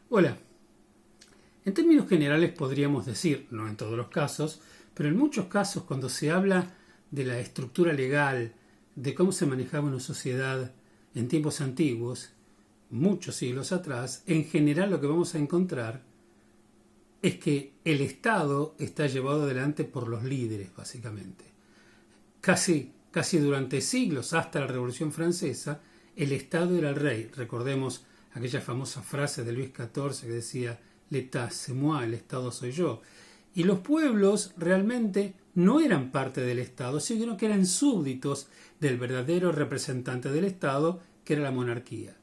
Hola. En términos generales podríamos decir, no en todos los casos, pero en muchos casos cuando se habla de la estructura legal, de cómo se manejaba una sociedad en tiempos antiguos, muchos siglos atrás, en general lo que vamos a encontrar es que el Estado está llevado adelante por los líderes, básicamente. Casi durante siglos, hasta la Revolución Francesa, el Estado era el rey. Recordemos aquella famosa frase de Luis XIV que decía «L'État c'est moi», el Estado soy yo. Y los pueblos realmente no eran parte del Estado, sino que eran súbditos del verdadero representante del Estado, que era la monarquía.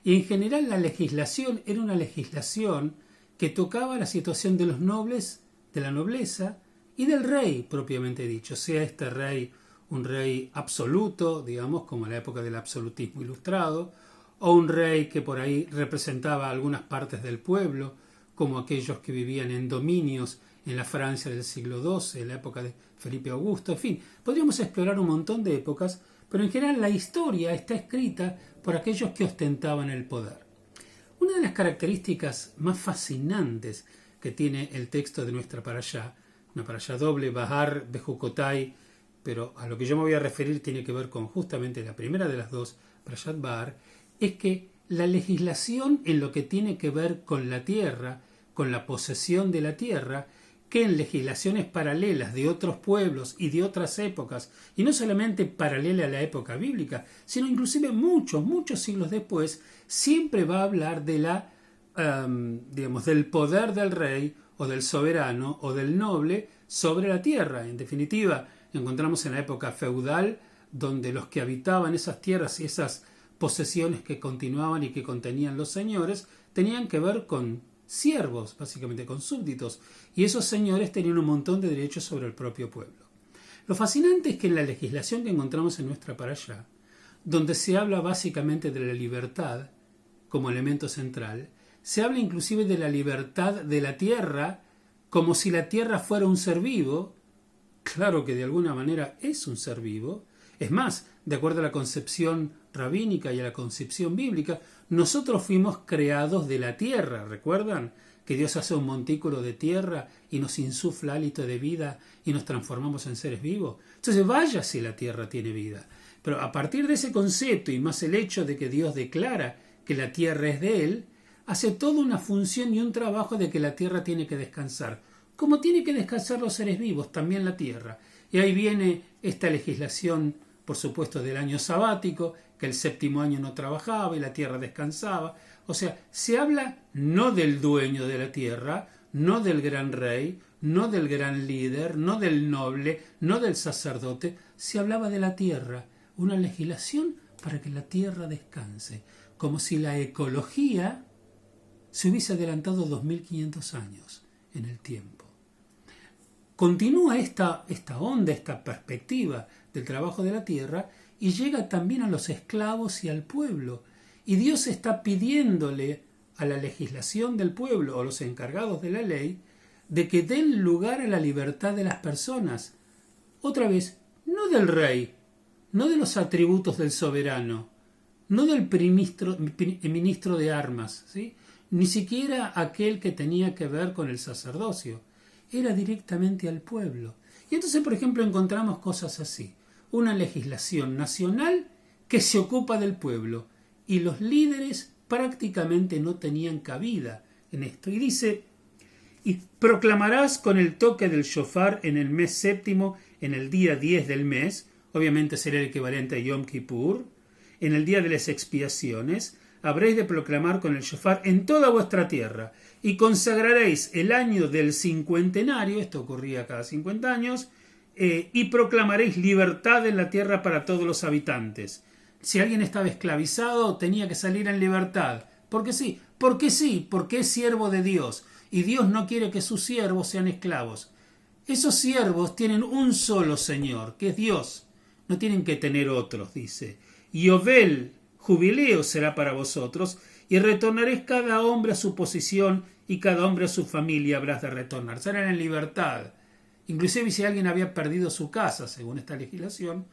Y en general la legislación era una legislación que tocaba la situación de los nobles, de la nobleza y del rey propiamente dicho, sea este rey un rey absoluto, digamos, como en la época del absolutismo ilustrado, o un rey que por ahí representaba algunas partes del pueblo, como aquellos que vivían en dominios en la Francia del siglo XII, en la época de Felipe Augusto, en fin, podríamos explorar un montón de épocas, pero en general la historia está escrita por aquellos que ostentaban el poder. Una de las características más fascinantes que tiene el texto de nuestra parashá, una parashá doble, Bahar Bejucotai, pero a lo que yo me voy a referir tiene que ver con justamente la primera de las dos, Parashat Bahar, es que la legislación en lo que tiene que ver con la tierra, con la posesión de la tierra, que en legislaciones paralelas de otros pueblos y de otras épocas, y no solamente paralela a la época bíblica, sino inclusive muchos siglos después, siempre va a hablar de del poder del rey o del soberano o del noble sobre la tierra. En definitiva, encontramos en la época feudal, donde los que habitaban esas tierras y esas posesiones que continuaban y que contenían los señores, tenían que ver con siervos, básicamente con súbditos, y esos señores tenían un montón de derechos sobre el propio pueblo. Lo fascinante es que en la legislación que encontramos en nuestra parashá, donde se habla básicamente de la libertad como elemento central, se habla inclusive de la libertad de la tierra como si la tierra fuera un ser vivo. Claro que de alguna manera es un ser vivo. Es más, de acuerdo a la concepción rabínica y a la concepción bíblica, nosotros fuimos creados de la tierra. ¿Recuerdan? Que Dios hace un montículo de tierra y nos insufla hálito de vida y nos transformamos en seres vivos. Entonces, vaya si la tierra tiene vida. Pero a partir de ese concepto y más el hecho de que Dios declara que la tierra es de Él, hace toda una función y un trabajo de que la tierra tiene que descansar. Como tiene que descansar los seres vivos, también la tierra. Y ahí viene esta legislación, por supuesto, del año sabático, que el séptimo año no trabajaba y la tierra descansaba. O sea, se habla no del dueño de la tierra, no del gran rey, no del gran líder, no del noble, no del sacerdote. Se hablaba de la tierra, una legislación para que la tierra descanse, como si la ecología se hubiese adelantado 2500 años en el tiempo. Continúa esta onda, esta perspectiva del trabajo de la tierra y llega también a los esclavos y al pueblo. Y Dios está pidiéndole a la legislación del pueblo o a los encargados de la ley de que den lugar a la libertad de las personas. Otra vez, no del rey, no de los atributos del soberano, no del ministro de armas, ¿sí? Ni siquiera aquel que tenía que ver con el sacerdocio. Era directamente al pueblo. Y entonces, por ejemplo, encontramos cosas así. Una legislación nacional que se ocupa del pueblo. Y los líderes prácticamente no tenían cabida en esto. Y dice, y proclamarás con el toque del shofar en el mes séptimo, en el día 10 del mes, obviamente será el equivalente a Yom Kippur, en el día de las expiaciones, habréis de proclamar con el shofar en toda vuestra tierra, y consagraréis el año del cincuentenario, esto ocurría cada 50 años, y proclamaréis libertad en la tierra para todos los habitantes. Si alguien estaba esclavizado, tenía que salir en libertad. ¿Por qué sí? Porque es siervo de Dios, y Dios no quiere que sus siervos sean esclavos. Esos siervos tienen un solo Señor, que es Dios. No tienen que tener otros, dice. Yovel, jubileo será para vosotros, y retornaréis cada hombre a su posición, y cada hombre a su familia habrás de retornar. Serán en libertad. Inclusive si alguien había perdido su casa, según esta legislación,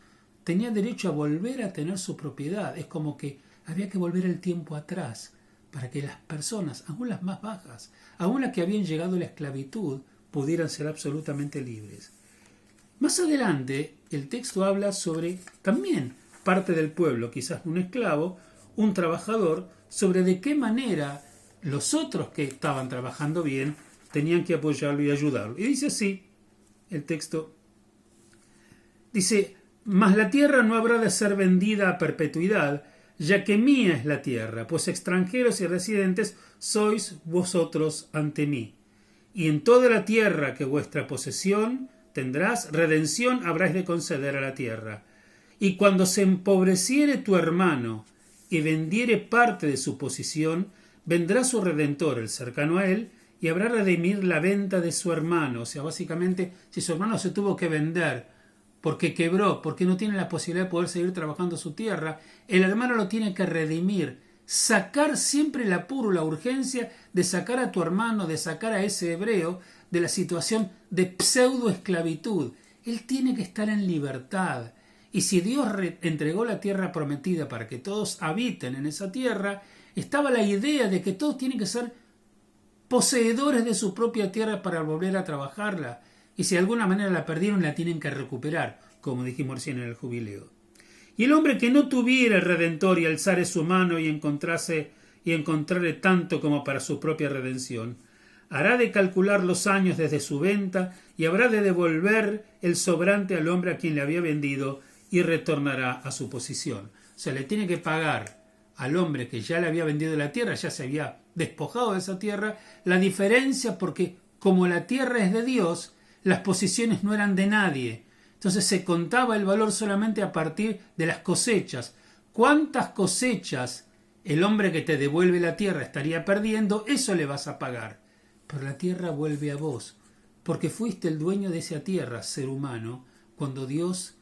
tenía derecho a volver a tener su propiedad. Es como que había que volver el tiempo atrás para que las personas, aún las más bajas, aún las que habían llegado a la esclavitud, pudieran ser absolutamente libres. Más adelante, el texto habla sobre también parte del pueblo, quizás un esclavo, un trabajador, sobre de qué manera los otros que estaban trabajando bien tenían que apoyarlo y ayudarlo. Y dice así, el texto dice: mas la tierra no habrá de ser vendida a perpetuidad, ya que mía es la tierra, pues extranjeros y residentes sois vosotros ante mí. Y en toda la tierra que vuestra posesión tendrás, redención habráis de conceder a la tierra. Y cuando se empobreciere tu hermano y vendiere parte de su posesión, vendrá su redentor, el cercano a él, y habrá redimir la venta de su hermano. O sea, básicamente, si su hermano se tuvo que vender porque quebró, porque no tiene la posibilidad de poder seguir trabajando su tierra, el hermano lo tiene que redimir. Sacar siempre el apuro, la urgencia de sacar a tu hermano, de sacar a ese hebreo de la situación de pseudo-esclavitud. Él tiene que estar en libertad. Y si Dios entregó la tierra prometida para que todos habiten en esa tierra, estaba la idea de que todos tienen que ser poseedores de su propia tierra para volver a trabajarla. Y si de alguna manera la perdieron, la tienen que recuperar, como dijimos recién en el jubileo. Y el hombre que no tuviera el Redentor y alzare su mano y encontrare tanto como para su propia redención, hará de calcular los años desde su venta y habrá de devolver el sobrante al hombre a quien le había vendido y retornará a su posición. O sea, le tiene que pagar al hombre que ya le había vendido la tierra, ya se había despojado de esa tierra, la diferencia, porque como la tierra es de Dios, las posesiones no eran de nadie. Entonces se contaba el valor solamente a partir de las cosechas. ¿Cuántas cosechas el hombre que te devuelve la tierra estaría perdiendo? Eso le vas a pagar. Pero la tierra vuelve a vos, porque fuiste el dueño de esa tierra, ser humano, cuando Dios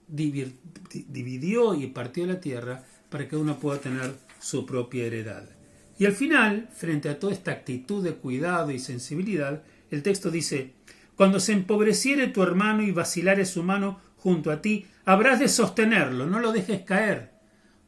dividió y partió la tierra para que uno pueda tener su propia heredad. Y al final, frente a toda esta actitud de cuidado y sensibilidad, el texto dice: cuando se empobreciere tu hermano y vacilare su mano junto a ti, habrás de sostenerlo, no lo dejes caer.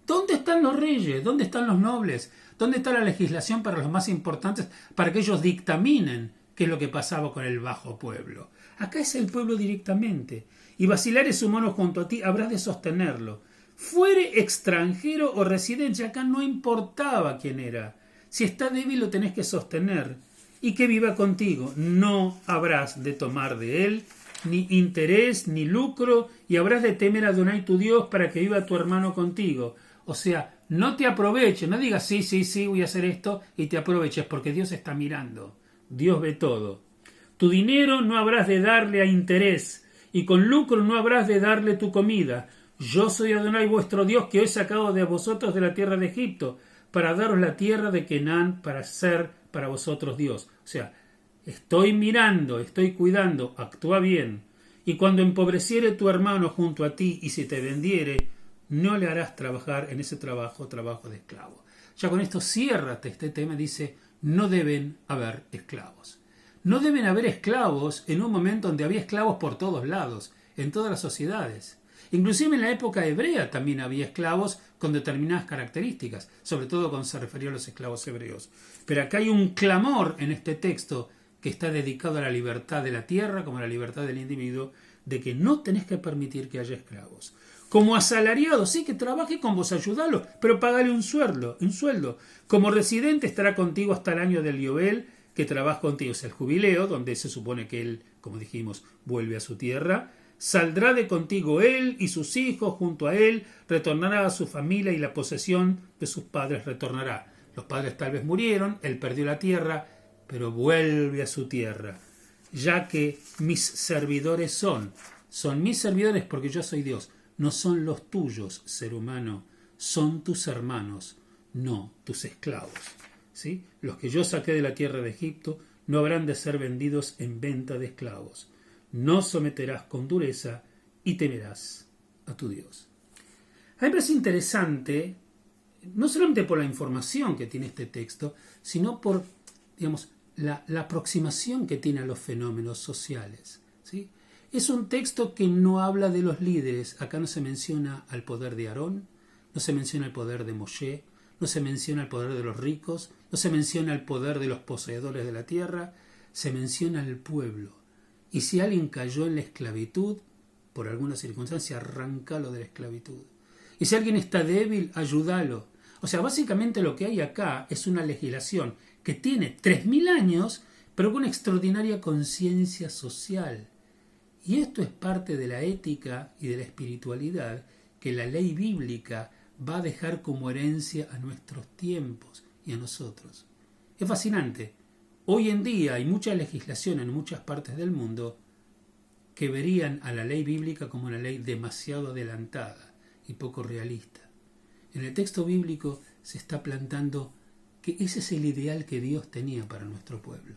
¿Dónde están los reyes? ¿Dónde están los nobles? ¿Dónde está la legislación para los más importantes, para que ellos dictaminen qué es lo que pasaba con el bajo pueblo? Acá es el pueblo directamente. Y vacilare su mano junto a ti, habrás de sostenerlo. Fuere extranjero o residente, acá no importaba quién era. Si está débil lo tenés que sostener. Y que viva contigo. No habrás de tomar de él ni interés ni lucro, y habrás de temer a Adonai tu Dios para que viva tu hermano contigo. O sea, no te aproveches, no digas sí, voy a hacer esto y te aproveches, porque Dios está mirando. Dios ve todo. Tu dinero no habrás de darle a interés, y con lucro no habrás de darle tu comida. Yo soy Adonai vuestro Dios, que os he sacado de vosotros de la tierra de Egipto, para daros la tierra de Canaán, para ser para vosotros Dios. O sea, estoy mirando, estoy cuidando, actúa bien. Y cuando empobreciere tu hermano junto a ti, y si te vendiere, no le harás trabajar en ese trabajo de esclavo. Ya con esto ciérrate este tema, dice: no deben haber esclavos. No deben haber esclavos en un momento donde había esclavos por todos lados, en todas las sociedades. Inclusive en la época hebrea también había esclavos con determinadas características, sobre todo cuando se refería a los esclavos hebreos. Pero acá hay un clamor en este texto que está dedicado a la libertad de la tierra como a la libertad del individuo, de que no tenés que permitir que haya esclavos. Como asalariado, sí, que trabaje con vos, ayudalo, pero pagale un sueldo. Como residente estará contigo hasta el año del Yobel, que trabaja contigo, es el jubileo, donde se supone que él, como dijimos, vuelve a su tierra. Saldrá de contigo él y sus hijos junto a él, retornará a su familia y la posesión de sus padres retornará. Los padres tal vez murieron, él perdió la tierra, pero vuelve a su tierra, ya que mis servidores son mis servidores porque yo soy Dios, no son los tuyos, ser humano, son tus hermanos, no tus esclavos. ¿Sí? Los que yo saqué de la tierra de Egipto no habrán de ser vendidos en venta de esclavos. No someterás con dureza y temerás a tu Dios. A mí me parece interesante, no solamente por la información que tiene este texto, sino por, digamos, la aproximación que tiene a los fenómenos sociales. ¿Sí? Es un texto que no habla de los líderes. Acá no se menciona al poder de Aarón, no se menciona el poder de Moshe, no se menciona el poder de los ricos, no se menciona el poder de los poseedores de la tierra, se menciona el pueblo. Y si alguien cayó en la esclavitud, por alguna circunstancia, arráncalo de la esclavitud. Y si alguien está débil, ayúdalo. O sea, básicamente lo que hay acá es una legislación que tiene 3000 años, pero con extraordinaria conciencia social. Y esto es parte de la ética y de la espiritualidad que la ley bíblica va a dejar como herencia a nuestros tiempos y a nosotros. Es fascinante. Hoy en día hay mucha legislación en muchas partes del mundo que verían a la ley bíblica como una ley demasiado adelantada y poco realista. En el texto bíblico se está plantando que ese es el ideal que Dios tenía para nuestro pueblo.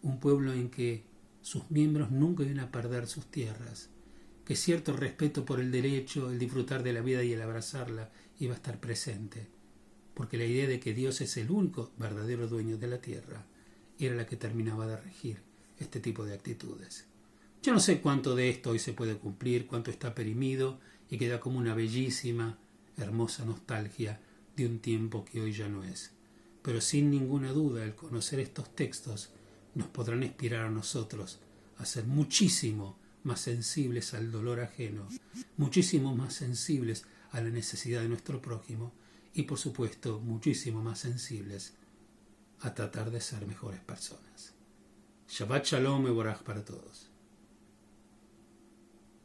Un pueblo en que sus miembros nunca iban a perder sus tierras, que cierto respeto por el derecho, el disfrutar de la vida y el abrazarla iba a estar presente, porque la idea de que Dios es el único verdadero dueño de la tierra era la que terminaba de regir este tipo de actitudes. Yo no sé cuánto de esto hoy se puede cumplir, cuánto está perimido y queda como una bellísima, hermosa nostalgia de un tiempo que hoy ya no es. Pero sin ninguna duda el conocer estos textos nos podrán inspirar a nosotros a ser muchísimo más sensibles al dolor ajeno, muchísimo más sensibles a la necesidad de nuestro prójimo y por supuesto muchísimo más sensibles a tratar de ser mejores personas. Shabbat Shalom y Boraj para todos.